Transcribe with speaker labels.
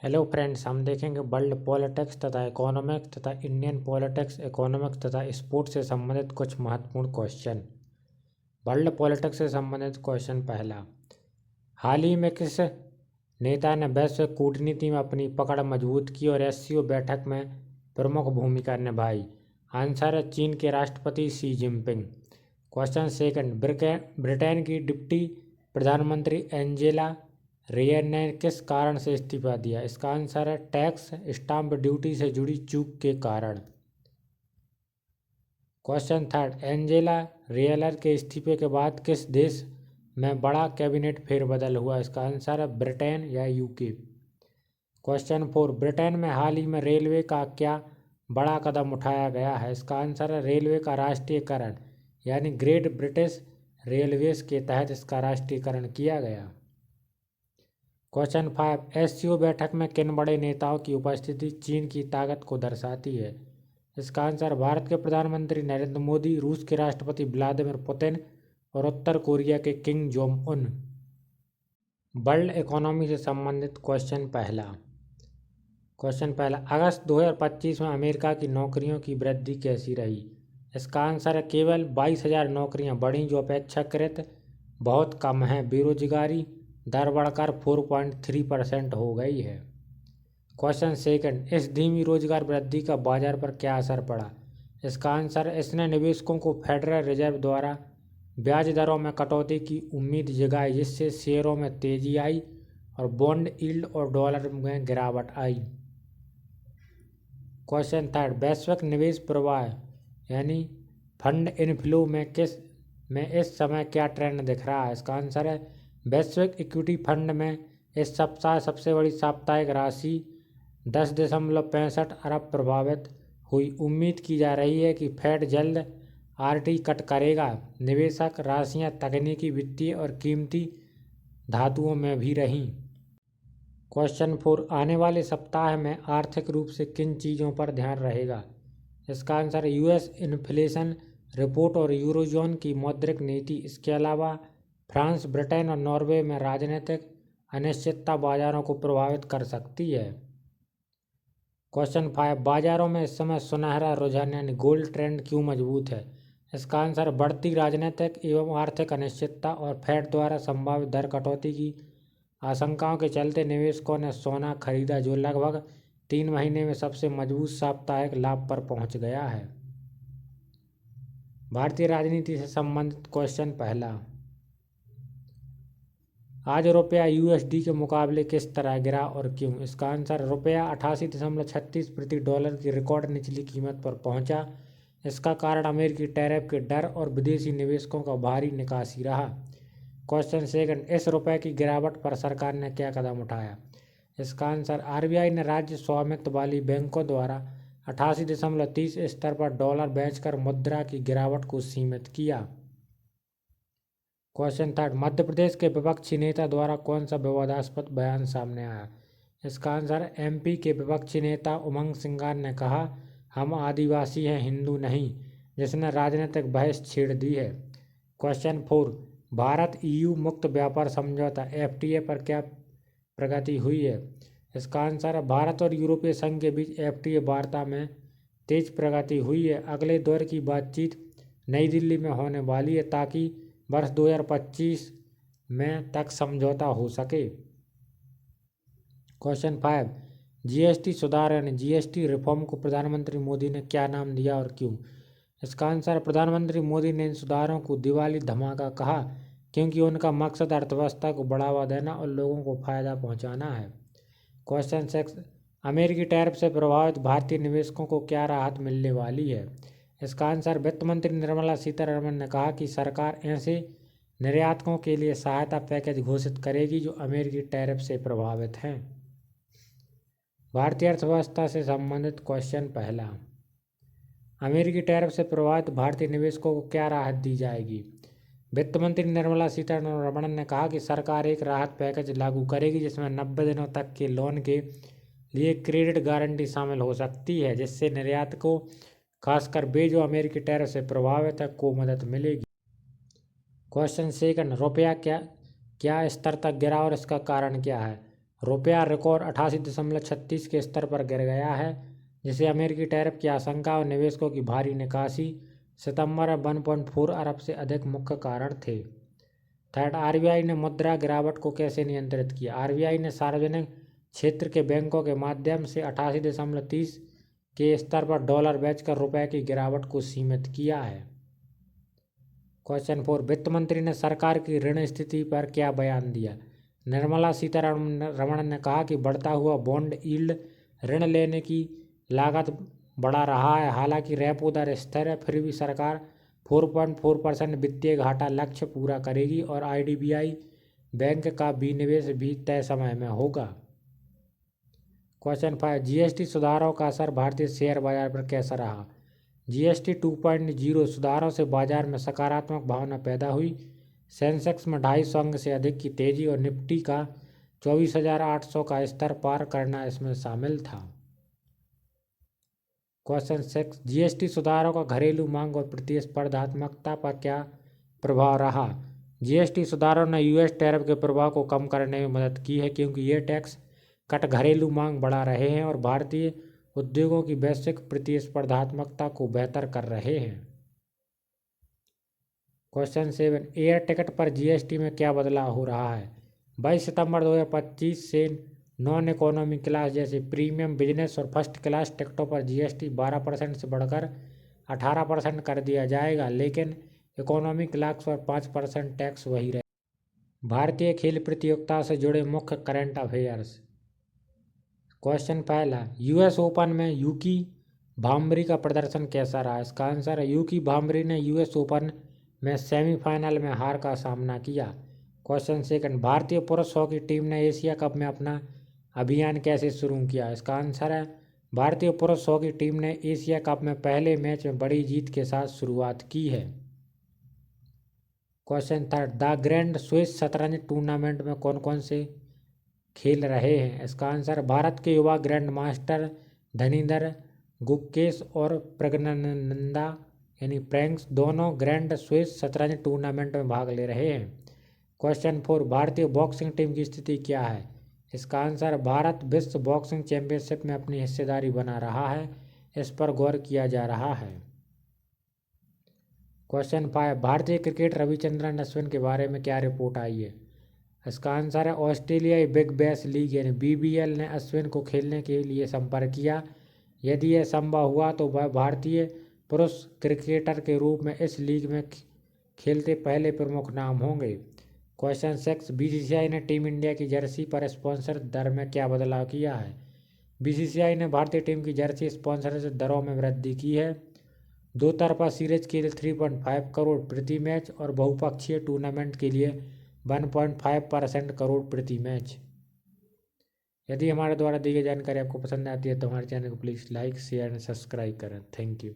Speaker 1: Hello friends, हम देखेंगे world politics तथा इकोनॉमिक्स तथा इंडियन पॉलिटिक्स, इकोनॉमिक्स तथा स्पोर्ट्स से संबंधित कुछ महत्वपूर्ण क्वेश्चन। वर्ल्ड पॉलिटिक्स से संबंधित क्वेश्चन पहला, हाल ही में किस नेता ने वैश्विक कूटनीति में अपनी पकड़ मजबूत की और एससीओ बैठक में प्रमुख भूमिका निभाई? आंसर है चीन के राष्ट्रपति Xi Jinping. Question second, Britain की डिप्टी प्रधानमंत्री एंजेला रेयर ने किस कारण से इस्तीफा दिया? इसका आंसर है टैक्स स्टाम्प ड्यूटी से जुड़ी चूक के कारण। क्वेश्चन थर्ड, एंजेला रेयर के इस्तीफे के बाद किस देश में बड़ा कैबिनेट फेरबदल हुआ? इसका आंसर है ब्रिटेन या यूके। क्वेश्चन फोर, ब्रिटेन में हाल ही में रेलवे का क्या बड़ा कदम उठाया गया है? इसका आंसर है रेलवे का राष्ट्रीयकरण, यानी ग्रेट ब्रिटिश रेलवेज के तहत इसका राष्ट्रीयकरण किया गया। क्वेश्चन फाइव, एससीओ बैठक में किन बड़े नेताओं की उपस्थिति चीन की ताकत को दर्शाती है? इसका आंसर भारत के प्रधानमंत्री नरेंद्र मोदी, रूस के राष्ट्रपति व्लादिमीर पुतिन और उत्तर कोरिया के Kim Jong Un. World economy से संबंधित क्वेश्चन पहला, अगस्त 2025 में अमेरिका की नौकरियों की वृद्धि कैसी रही? इसका आंसर है केवल 22,000 नौकरियां बढ़ी, जो अपेक्षाकृत बहुत कम है। बेरोजगारी दर बढ़कर 4.3% हो गई है। क्वेश्चन सेकंड, इस धीमी रोजगार वृद्धि का बाजार पर क्या असर पड़ा? इसका आंसर है इसने निवेशकों को फेडरल रिजर्व द्वारा ब्याज दरों में कटौती की उम्मीद जगाई, जिससे शेयरों में तेजी आई और बॉन्ड यील्ड और डॉलर में गिरावट आई। क्वेश्चन थर्ड, वैश्विक निवेश प्रवाह यानी फंड इनफ्लो में इस समय क्या ट्रेंड दिख रहा है? इसका आंसर है वैश्विक इक्विटी फंड में इस सप्ताह सबसे बड़ी साप्ताहिक राशि 10.65 अरब प्रभावित हुई। उम्मीद की जा रही है कि फेड जल्द आरटी कट करेगा। निवेशक राशियां तकनीकी, वित्तीय और कीमती धातुओं में भी रहीं। क्वेश्चन फोर, आने वाले सप्ताह में आर्थिक रूप से किन चीज़ों पर ध्यान रहेगा? इसका आंसर है यूएस इन्फ्लेशन रिपोर्ट और यूरोजोन की मौद्रिक नीति। इसके अलावा फ्रांस, ब्रिटेन और नॉर्वे में राजनीतिक अनिश्चितता बाजारों को प्रभावित कर सकती है। क्वेश्चन फाइव, बाजारों में इस समय सुनहरा रुझान यानी गोल्ड ट्रेंड क्यों मजबूत है? इसका आंसर बढ़ती राजनीतिक एवं आर्थिक अनिश्चितता और फेड द्वारा संभावित दर कटौती की आशंकाओं के चलते निवेशकों ने सोना खरीदा, जो लगभग 3 महीने में सबसे मजबूत साप्ताहिक लाभ पर पहुंच गया है। भारतीय राजनीति से संबंधित क्वेश्चन पहला, आज रुपया यूएसडी के मुकाबले किस तरह गिरा और क्यों? इसका आंसर रुपया 88.36 प्रति डॉलर की रिकॉर्ड निचली कीमत पर पहुंचा। इसका कारण अमेरिकी टैरिफ के डर और विदेशी निवेशकों का भारी निकासी रहा। क्वेश्चन सेकंड, इस रुपये की गिरावट पर सरकार ने क्या कदम उठाया? इसका आंसर आरबीआई ने राज्य स्वामित्व वाली बैंकों द्वारा 88.30 स्तर पर डॉलर बेचकर मुद्रा की गिरावट को सीमित किया। क्वेश्चन थर्ड, मध्य प्रदेश के विपक्षी नेता द्वारा कौन सा विवादास्पद बयान सामने आया? इसका आंसर एमपी के विपक्षी नेता उमंग सिंगार ने कहा, हम आदिवासी हैं, हिंदू नहीं, जिसने राजनीतिक बहस छेड़ दी है। क्वेश्चन फोर, भारत ईयू मुक्त व्यापार समझौता एफटीए पर क्या प्रगति हुई है? इसका आंसर है भारत और यूरोपीय संघ के बीच एफटीए वार्ता में तेज प्रगति हुई है। अगले दौर की बातचीत नई दिल्ली में होने वाली है, ताकि वर्ष 2025 में तक समझौता हो सके। क्वेश्चन फाइव, जीएसटी सुधार यानी जीएसटी रिफॉर्म को प्रधानमंत्री मोदी ने क्या नाम दिया और क्यों? इसका आंसर, प्रधानमंत्री मोदी ने इन सुधारों को दिवाली धमाका कहा, क्योंकि उनका मकसद अर्थव्यवस्था को बढ़ावा देना और लोगों को फायदा पहुंचाना है। क्वेश्चन सिक्स, अमेरिकी टैरिफ से प्रभावित भारतीय निवेशकों को क्या राहत मिलने वाली है? इसका आंसर, वित्त मंत्री निर्मला सीतारमण ने कहा कि सरकार ऐसे निर्यातकों के लिए सहायता पैकेज घोषित करेगी जो अमेरिकी टैरिफ से प्रभावित हैं। भारतीय अर्थव्यवस्था से संबंधित क्वेश्चन पहला, अमेरिकी टैरिफ से प्रभावित भारतीय निवेशकों को क्या राहत दी जाएगी? वित्त मंत्री निर्मला सीतारमण ने कहा कि सरकार एक राहत पैकेज लागू करेगी, जिसमें 90 दिनों तक के लोन के लिए क्रेडिट गारंटी शामिल हो सकती है, जिससे निर्यातकों, खासकर वे जो अमेरिकी टैरिफ से प्रभावित है, को मदद मिलेगी। क्वेश्चन सेकंड, रुपया क्या स्तर तक गिरा और इसका कारण क्या है? रुपया रिकॉर्ड 88.36 के स्तर पर गिर गया है, जिसे अमेरिकी टैरिफ की आशंका और निवेशकों की भारी निकासी सितंबर में 1.4 अरब से अधिक मुख्य कारण थे। थर्ड, आरबीआई ने मुद्रा गिरावट को कैसे नियंत्रित किया। आरबीआई ने सार्वजनिक क्षेत्र के बैंकों के माध्यम से 88.30 के स्तर पर डॉलर बेचकर रुपए की गिरावट को सीमित किया है। क्वेश्चन 4, वित्त मंत्री ने सरकार की ऋण स्थिति पर क्या बयान दिया। निर्मला सीतारमण ने कहा कि बढ़ता हुआ बॉन्ड यील्ड ऋण लेने की लागत बढ़ा रहा है। हालांकि रेपो दर स्थिर है, फिर भी सरकार 4.4% वित्तीय घाटा लक्ष्य पूरा करेगी और आईडीबीआई बैंक का विनिवेश भी तय समय में होगा। क्वेश्चन 5, जीएसटी सुधारों का असर भारतीय शेयर बाजार पर कैसा रहा। जीएसटी 2.0 सुधारों से बाजार में सकारात्मक भावना पैदा हुई। सेंसेक्स में 250 अंक से अधिक की तेजी और निफ्टी का 24,800 का स्तर पार करना इसमें शामिल था। क्वेश्चन 6, जीएसटी सुधारों का घरेलू मांग और प्रतिस्पर्धात्मकता पर क्या प्रभाव रहा। जीएसटी सुधारों ने यूएस टैरिफ के प्रभाव को कम करने में मदद की है, क्योंकि ये टैक्स कट घरेलू मांग बढ़ा रहे हैं और भारतीय उद्योगों की वैश्विक प्रतिस्पर्धात्मकता को बेहतर कर रहे हैं। क्वेश्चन 7, एयर टिकट पर जीएसटी में क्या बदलाव हो रहा है। 22 सितंबर 2025 से नॉन इकोनॉमी क्लास जैसे प्रीमियम, बिजनेस और फर्स्ट क्लास टिकटों पर जीएसटी 12% से बढ़कर 18% कर दिया जाएगा, लेकिन इकोनॉमी क्लास पर 5% टैक्स वही रहेगा। भारतीय खेल प्रतियोगिता से जुड़े मुख्य करंट अफेयर्स। क्वेश्चन पहला, यूएस ओपन में यूकी भाम्बरी का प्रदर्शन कैसा रहा। इसका आंसर है यूकी भाम्बरी ने यूएस ओपन में सेमीफाइनल में हार का सामना किया। क्वेश्चन सेकंड, भारतीय पुरुष हॉकी टीम ने एशिया कप में अपना अभियान कैसे शुरू किया। इसका आंसर है भारतीय पुरुष हॉकी टीम ने एशिया कप में पहले मैच में बड़ी जीत के साथ शुरुआत की है। Question third, the grand Swiss शतरंज टूर्नामेंट में कौन कौन से खेल रहे हैं। इसका आंसर भारत के युवा ग्रैंड मास्टर धनीधर गुकेश और प्रज्ञानंदा यानी प्रैंक्स दोनों ग्रैंड स्विस शतरंज टूर्नामेंट में भाग ले रहे हैं। क्वेश्चन 4, भारतीय बॉक्सिंग टीम की स्थिति क्या है। इसका आंसर, भारत विश्व बॉक्सिंग चैंपियनशिप में अपनी हिस्सेदारी बना रहा है, इस पर गौर किया जा रहा है। क्वेश्चन 5, भारतीय क्रिकेट रविचंद्रन अश्विन के बारे में क्या रिपोर्ट आई है। इसका आंसर है ऑस्ट्रेलियाई बिग बैश लीग यानी बीबीएल ने अश्विन को खेलने के लिए संपर्क किया। यदि यह संभव हुआ तो वह भारतीय पुरुष क्रिकेटर के रूप में इस लीग में खेलते पहले प्रमुख नाम होंगे। क्वेश्चन 6, बीसीसीआई ने टीम इंडिया की जर्सी पर स्पॉन्सर दर में क्या बदलाव किया है। बीसीसीआई ने भारतीय टीम की जर्सी स्पॉन्सरशिप दरों में वृद्धि की है। दो तरफा सीरीज के लिए 3.5 करोड़ प्रति मैच और बहुपक्षीय टूर्नामेंट के लिए 1.5% करोड़ प्रति मैच। यदि हमारे द्वारा दी गई जानकारी आपको पसंद आती है तो हमारे चैनल को please like, share and subscribe करें। Thank you.